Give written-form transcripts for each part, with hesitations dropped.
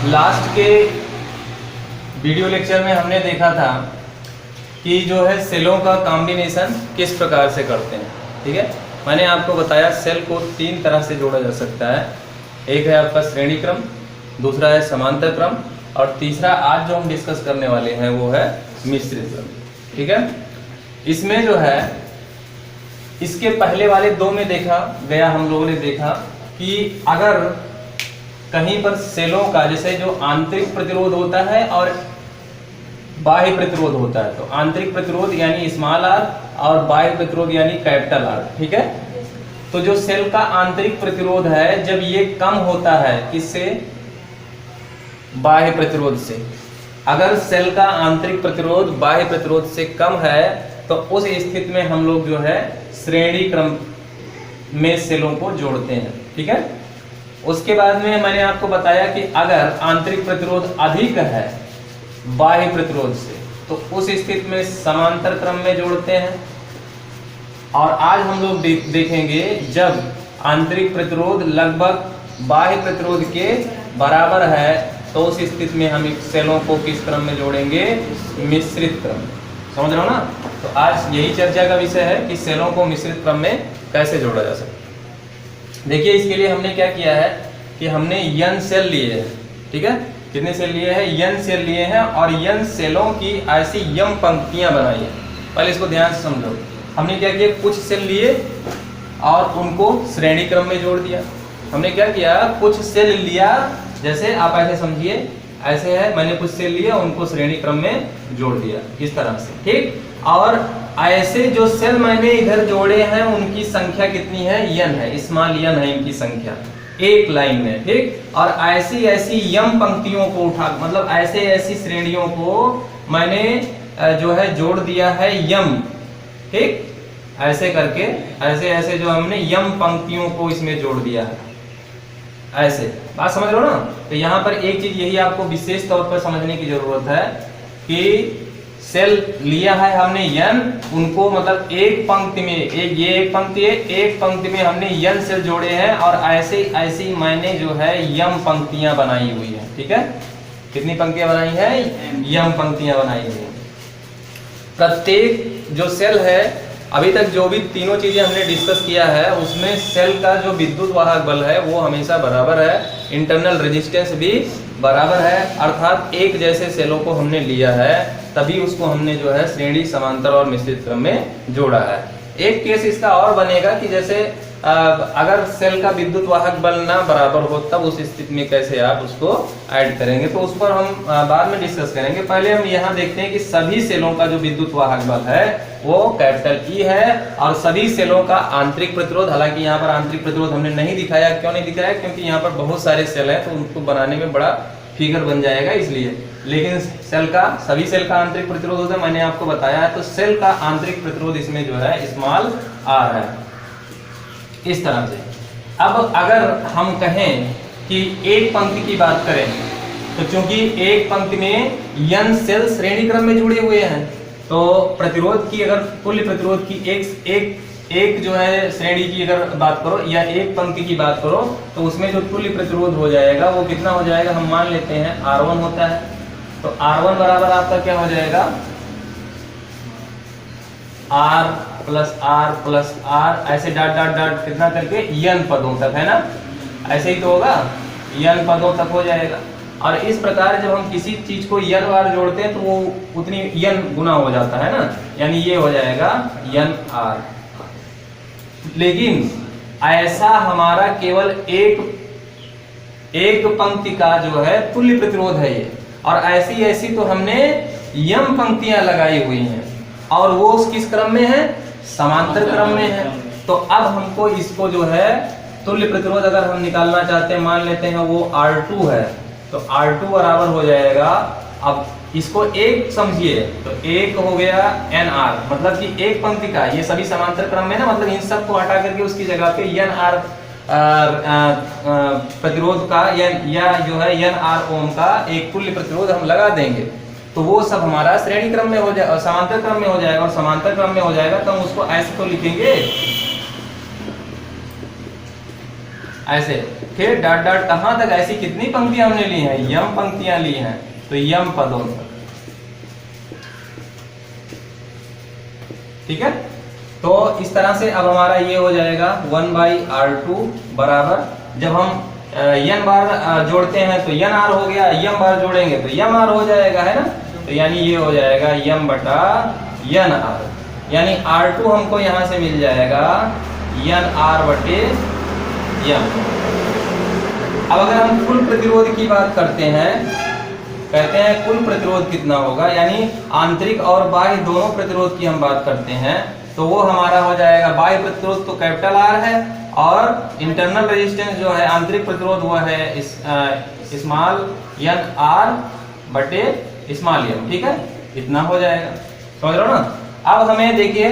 Last के video lecture में हमने देखा था कि जो है सेलों का कॉम्बिनेशन किस प्रकार से करते हैं। ठीक है, मैंने आपको बताया सेल को 3 तरह से जोड़ा जा सकता है। एक है आपका श्रेणी क्रम, दूसरा है समांतर क्रम और तीसरा आज जो हम डिस्कस करने वाले हैं वो है मिश्रित क्रम। ठीक है, इसमें जो है इसके पहले वाले 2 में देखा गया, हम लोगों ने देखा कि अगर कहीं पर सेलों का जैसे जो आंतरिक प्रतिरोध होता है और बाह्य प्रतिरोध होता है, तो आंतरिक प्रतिरोध यानी स्मॉल आर और बाह्य प्रतिरोध यानी कैपिटल आर। ठीक है, तो जो सेल का आंतरिक प्रतिरोध है जब ये कम होता है किससे, बाह्य प्रतिरोध से, अगर सेल का आंतरिक प्रतिरोध बाह्य प्रतिरोध से कम है तो उस स्थिति में हम लोग जो है श्रेणी क्रम में सेलों को जोड़ते हैं। ठीक है, उसके बाद में मैंने आपको बताया कि अगर आंतरिक प्रतिरोध अधिक है बाह्य प्रतिरोध से तो उस स्थिति में समांतर क्रम में जोड़ते हैं। और आज हम लोग देखेंगे जब आंतरिक प्रतिरोध लगभग बाह्य प्रतिरोध के बराबर है तो उस स्थिति में हम सेलों को किस क्रम में जोड़ेंगे, मिश्रित क्रम। समझ रहे हो ना? तो आज यही चर्चा का विषय है कि सेलों को मिश्रित क्रम में कैसे जोड़ा जा सकता है। देखिए, इसके लिए हमने क्या किया है कि हमने n सेल लिए हैं। ठीक है, कितने सेल लिए हैं, n सेल लिए हैं और n सेलों की ऐसी m पंक्तियां बनाई है। पहले इसको ध्यान से समझो। हमने क्या किया, कुछ सेल लिए और उनको श्रेणी क्रम में जोड़ दिया। हमने क्या किया, कुछ सेल लिया, जैसे आप ऐसे समझिए, ऐसे है, मैंने कुछ सेल लिया उनको श्रेणी क्रम में जोड़ दिया इस तरह से। ठीक, और ऐसे जो सेल मैंने इधर जोड़े हैं उनकी संख्या कितनी है, n है, स्मॉल n है इनकी संख्या एक लाइन में। ठीक, और ऐसी ऐसी m पंक्तियों को उठा, मतलब ऐसे ऐसी श्रेणियों को मैंने जो है जोड़ दिया है m। ठीक, ऐसे करके ऐसे ऐसे जो हमने m पंक्तियों को इसमें जोड़ दिया है, ऐसे। बात समझ रहे हो ना? तो यहाँ पर एक चीज यही आपको विशेष तौर पर समझने की जरूरत है कि सेल लिया है हमने n, उनको मतलब एक पंक्ति में, ये एक पंक्ति है, एक पंक्ति में हमने n सेल जोड़े हैं और ऐसे ऐसी मैंने जो है m पंक्तियां बनाई हुई है। ठीक है, कितनी पंक्तियां बनाई है, m पंक्तियां बनाई हुई है। प्रत्येक जो सेल है, अभी तक जो भी तीनों चीजें हमने डिस्कस किया है उसमें सेल का जो विद्युत वाहक बल है वो हमेशा बराबर है, इंटरनल रेजिस्टेंस भी बराबर है, अर्थात एक जैसे सेलों को हमने लिया है तभी उसको हमने जो है श्रेणी, समांतर और मिश्रित क्रम में जोड़ा है। एक केस इसका और बनेगा कि जैसे अगर सेल का विद्युत वाहक बल ना बराबर हो तब उस स्थिति में कैसे आप उसको ऐड करेंगे, तो उस पर हम बाद में डिस्कस करेंगे। पहले हम यहाँ देखते हैं कि सभी सेलों का जो विद्युत वाहक बल है वो कैपिटल E है और सभी सेलों का आंतरिक प्रतिरोध, हालांकि यहाँ पर आंतरिक प्रतिरोध हमने नहीं दिखाया। क्यों नहीं दिखाया? क्योंकि यहाँ पर बहुत सारे सेल हैं तो उनको बनाने में बड़ा फिगर बन जाएगा इसलिए। लेकिन सेल का, सभी सेल का आंतरिक प्रतिरोध होता है, मैंने आपको बताया है। तो सेल का आंतरिक प्रतिरोध इसमें जो है स्मॉल r है, इस तरह से। अब अगर हम कहें कि एक पंक्ति की बात करें तो चूंकि एक पंक्ति में n सेल श्रेणी क्रम में जुड़े हुए हैं तो प्रतिरोध की, अगर तुल्य प्रतिरोध की एक जो है श्रेणी की अगर बात करो या एक पंक्ति की बात करो तो उसमें जो तुल्य प्रतिरोध हो जाएगा वो कितना हो जाएगा, हम मान लेते हैं R1 होता है। तो R1 बराबर आपका क्या हो जाएगा, R प्लस R ऐसे डॉट डॉट डॉट कितना करके n पदों तक, है ना? ऐसे ही तो होगा, n पदों तक हो जाएगा। और इस प्रकार जब हम किसी चीज को n बार जोड़ते हैं तो वो उतनी n गुना हो जाता है ना, यानी ये हो जाएगा nr। लेकिन ऐसा हमारा केवल एक पंक्ति का जो है तुल्य प्रतिरोध है ये, और ऐसी ऐसी तो हमने m पंक्तियां लगाई हुई हैं और वो किस क्रम में है, समांतर क्रम में है। तो अब हमको इसको जो है तुल्य प्रतिरोध अगर हम निकालना चाहते हैं, मान लेते हैं वो R2 है, तो R2 बराबर हो जाएगा, अब इसको एक समझिए तो एक हो गया NR, मतलब कि एक पंक्ति का, ये सभी समांतर क्रम में ना, मतलब इन सब को हटा करके उसकी जगह पे NR प्रतिरोध का या जो है NR ओम का एक तुल्य प्रतिरोध हम लगा देंगे तो वो सब हमारा श्रेणी क्रम में हो जाएगा, समांतर क्रम में हो जाएगा। और समांतर क्रम में हो जाएगा तो हम उसको ऐसे तो लिखेंगे, ऐसे फिर डॉट डॉट कहाँ तक, ऐसी कितनी पंक्तियां हमने ली हैं, यम पंक्तियां ली हैं, तो यम पदों तक। ठीक है, तो इस तरह से अब हमारा ये हो जाएगा 1/r2 बराबर, जब हम n बार जोड़ते हैं तो n r हो गया, m बार जोड़ेंगे तो m r हो जाएगा, है ना। तो यानी ये हो जाएगा m बटा n r, यानी r2 हमको यहां से मिल जाएगा n r बटे m। अब अगर हम कुल प्रतिरोध की बात करते हैं, कहते हैं कुल प्रतिरोध कितना होगा, यानी आंतरिक और बाह्य दोनों प्रतिरोध की हम बात करते हैं, तो वो हमारा हो जाएगा बाह्य प्रतिरोध तो कैपिटल R है, और इंटरनल रेजिस्टेंस जो है आंतरिक प्रतिरोध वो है स्मॉल n r बटे स्मॉल m। ठीक है, इतना हो जाएगा, समझ रहे हो ना। अब हमें देखिए,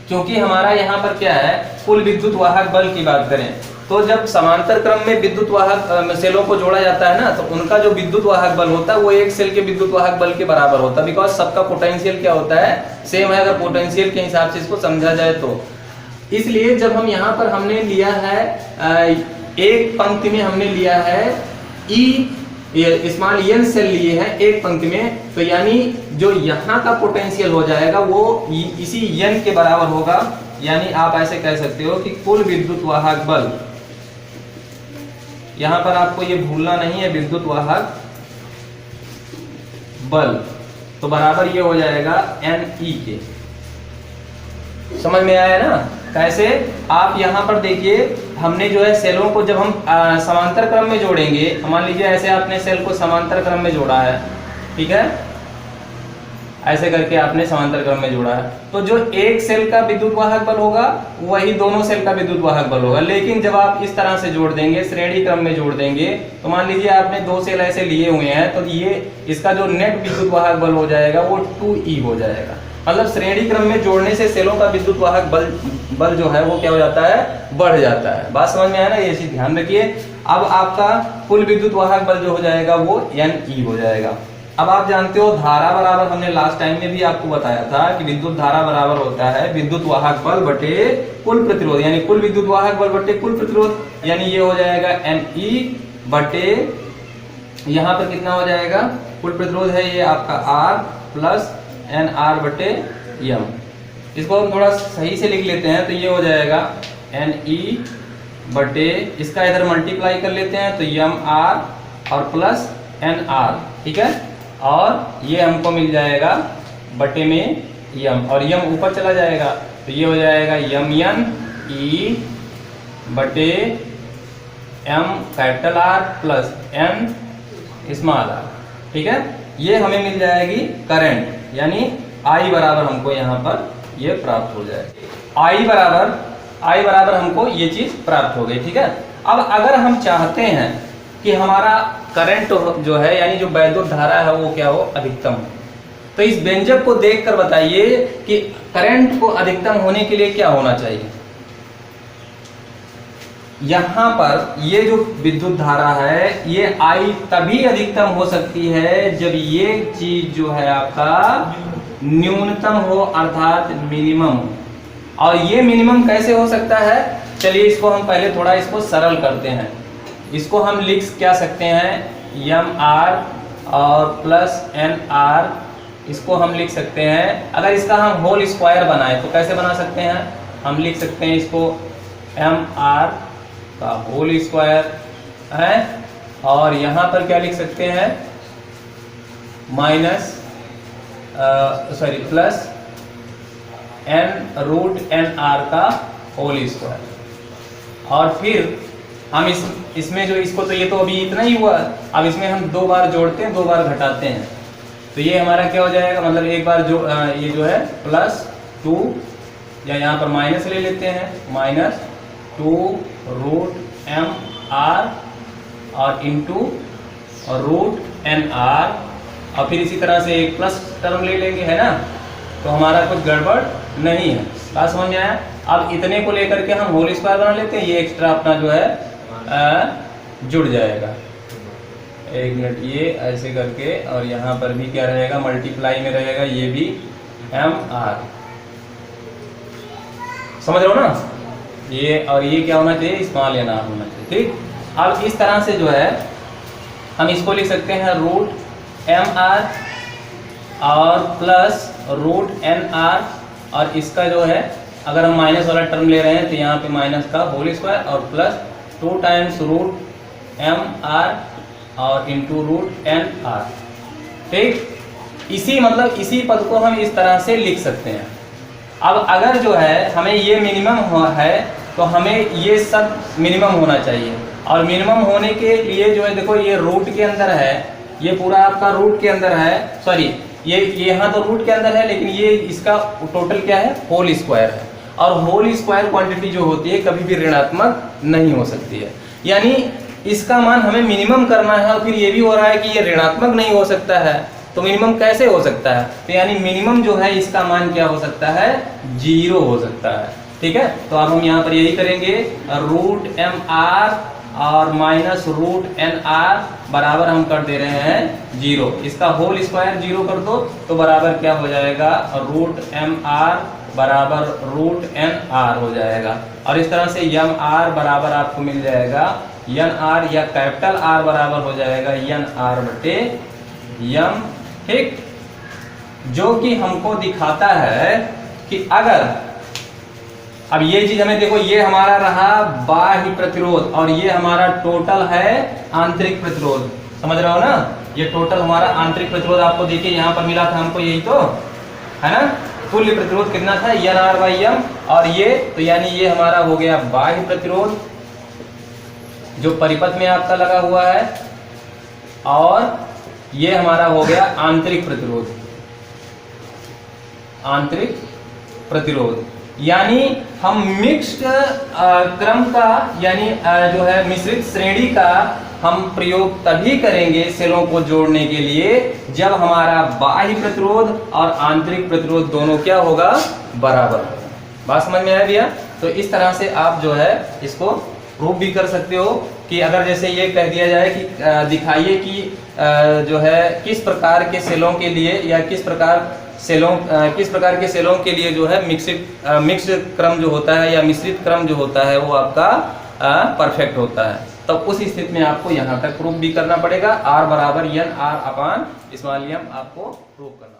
क्योंकि हमारा यहाँ पर क्या है, कुल विद्युत वाहक बल की बात करें तो जब समांतर क्रम में विद्युत वाहक सेलों को जोड़ा जाता है ना, तो उनका जो विद्युत वाहक बल होता है वो एक सेल के विद्युत वाहक बल के बराबर होता है, बिकॉज सबका पोटेंशियल क्या होता है, सेम है, अगर पोटेंशियल के हिसाब से इसको समझा जाए तो। इसलिए जब हम यहाँ पर हमने लिया है एक पंक्ति में हमने लिया है स्मॉल n सेल लिए हैं एक पंक्ति में, तो यानी जो यहाँ का पोटेंशियल हो जाएगा वो इसी n के बराबर होगा, यानी आप ऐसे कह सकते हो कि कुल विद्युत वाहक बल, यहां पर आपको ये भूलना नहीं है, विद्युत वाहक बल तो बराबर ये हो जाएगा Ne के। समझ में आया ना कैसे। आप यहां पर देखिए, हमने जो है सेलों को जब हम समांतर क्रम में जोड़ेंगे, मान लीजिए ऐसे आपने सेल को समांतर क्रम में जोड़ा है, ठीक है, ऐसे करके आपने समांतर क्रम में जोड़ा है, तो जो एक सेल का विद्युत वाहक बल होगा वही दोनों सेल का विद्युत वाहक बल होगा। लेकिन जब आप इस तरह से जोड़ देंगे, श्रेणी क्रम में जोड़ देंगे, तो मान लीजिए आपने दो सेल ऐसे लिए हुए हैं, तो ये इसका जो नेट विद्युत वाहक बल हो जाएगा वो 2E हो जाएगा। मतलब श्रेणी क्रम में जोड़ने से सेलों का विद्युत वाहक बल जो है वो क्या हो जाता है, बढ़ जाता है। बात समझ में आया ना, ये चीज ध्यान रखिए। अब आपका कुल विद्युत वाहक बल जो हो जाएगा वो Ne हो जाएगा। अब आप जानते हो धारा बराबर, हमने लास्ट टाइम में भी आपको बताया था कि विद्युत धारा बराबर होता है विद्युत वाहक बल बटे कुल प्रतिरोध, यानी कुल विद्युत वाहक बल बटे कुल प्रतिरोध, यानी ये हो जाएगा Ne बटे, यहाँ पर कितना हो जाएगा, कुल प्रतिरोध है ये आपका R प्लस NR बटे M। इसको हम थोड़ा सही से लिख लेते हैं, तो ये हो जाएगा Ne बटे, इसका इधर मल्टीप्लाई कर लेते हैं तो MR और प्लस NR, ठीक है, और ये हमको मिल जाएगा बटे में M, और M ऊपर चला जाएगा तो ये हो जाएगा MNE बटे M capital R plus N small r। ठीक है, ये हमें मिल जाएगी करंट, यानी I बराबर हमको यहाँ पर ये प्राप्त हो जाएगा। I बराबर हमको ये चीज प्राप्त हो गई। ठीक है, अब अगर हम चाहते हैं कि हमारा करंट जो है, यानी जो वैद्युत धारा है वो क्या हो, अधिकतम हो, तो इस व्यंजक को देखकर बताइए कि करंट को अधिकतम होने के लिए क्या होना चाहिए। यहाँ पर ये जो विद्युत धारा है ये I तभी अधिकतम हो सकती है जब ये चीज जो है आपका न्यूनतम हो, अर्थात मिनिमम हो। और ये मिनिमम कैसे हो सकता है, चलिए इसको हम पहले थोड़ा इसको सरल करते हैं। इसको हम लिख क्या सकते हैं, MR और प्लस NR, इसको हम लिख सकते हैं, अगर इसका हम होल स्क्वायर बनाए तो कैसे बना सकते हैं, हम लिख सकते हैं इसको MR का होल स्क्वायर है, और यहाँ पर क्या लिख सकते हैं, माइनस प्लस N√NR का होल स्क्वायर। और फिर हम इसमें जो इसको, तो ये तो अभी इतना ही हुआ, अब इसमें हम दो बार जोड़ते हैं, दो बार घटाते हैं, तो ये हमारा क्या हो जाएगा, मतलब एक बार जो ये जो है +2, या यहाँ पर माइनस ले लेते हैं, -2√MR और इंटू √NR, और फिर इसी तरह से एक प्लस टर्म ले लेंगे, है ना, तो हमारा कुछ गड़बड़ नहीं है। बात समझ में आया। अब इतने को लेकर के हम होल स्क्वायर बना लेते हैं, ये एक्स्ट्रा अपना जो है जुड़ जाएगा। एक मिनट, ये ऐसे करके, और यहाँ पर भी क्या रहेगा, मल्टीप्लाई में रहेगा, ये भी MR, समझ रहे हो ना, ये और ये क्या होना चाहिए, स्मॉल NR होना चाहिए। ठीक। अब इस तरह से जो है हम इसको लिख सकते हैं रूट एम आर और प्लस रूट एन आर, और इसका जो है अगर हम माइनस वाला टर्म ले रहे हैं तो यहाँ पे माइनस का होल स्क्वायर और plus 2 times root M R और इंटू रूट एन आर। ठीक, इसी मतलब इसी पद को हम इस तरह से लिख सकते हैं। अब अगर जो है हमें ये मिनिमम है तो हमें ये सब मिनिमम होना चाहिए, और मिनिमम होने के लिए जो है देखो ये रूट के अंदर है, ये पूरा आपका रूट के अंदर है, सॉरी ये यहाँ तो रूट के अंदर है, लेकिन ये इसका टोटल क्या है, होल स्क्वायर है। और होल स्क्वायर क्वांटिटी जो होती है कभी भी ऋणात्मक नहीं हो सकती है, यानी इसका मान हमें मिनिमम करना है। और फिर ये भी हो रहा है कि ये ऋणात्मक नहीं हो सकता है, तो मिनिमम कैसे हो सकता है, तो यानी मिनिमम जो है इसका मान क्या हो सकता है, 0 हो सकता है। ठीक है, तो अब हम यहाँ पर यही करेंगे, रूट एम आर और माइनस रूट एन आर बराबर हम कर दे रहे हैं 0। इसका होल स्क्वायर 0 कर दो तो बराबर क्या हो जाएगा, रूट एम आर बराबर रूट एन आर हो जाएगा। और इस तरह से एम आर बराबर आपको मिल जाएगा एन आर, या कैपिटल आर बराबर हो जाएगा एन आर बटे एम। ठीक, जो कि हमको दिखाता है कि अगर अब ये चीज हमें देखो, ये हमारा रहा बाह्य प्रतिरोध और ये हमारा टोटल है आंतरिक प्रतिरोध, समझ रहे हो ना, ये टोटल हमारा आंतरिक प्रतिरोध आपको देखिए यहाँ पर मिला था हमको, यही तो है ना। तुल्य प्रतिरोध कितना था, एन आर बाई एम, और ये तो यानी ये हमारा हो गया बाह्य प्रतिरोध जो परिपथ में आपका लगा हुआ है, और ये हमारा हो गया आंतरिक प्रतिरोध, आंतरिक प्रतिरोध। यानी हम मिक्स्ड क्रम का यानी जो है मिश्रित श्रेणी का हम प्रयोग तभी करेंगे सेलों को जोड़ने के लिए जब हमारा बाह्य प्रतिरोध और आंतरिक प्रतिरोध दोनों क्या होगा, बराबर होगा। बात समझ में आया भैया। तो इस तरह से आप जो है इसको प्रूव भी कर सकते हो कि अगर जैसे ये कह दिया जाए कि दिखाइए कि जो है किस प्रकार के सेलों के लिए या किस प्रकार के सेलों के लिए जो है मिक्स्ड क्रम जो होता है या मिश्रित क्रम जो होता है वो आपका परफेक्ट होता है, तब उस स्थिति में आपको यहाँ तक प्रूव भी करना पड़ेगा। R बराबर N R upon small M आपको प्रूव करना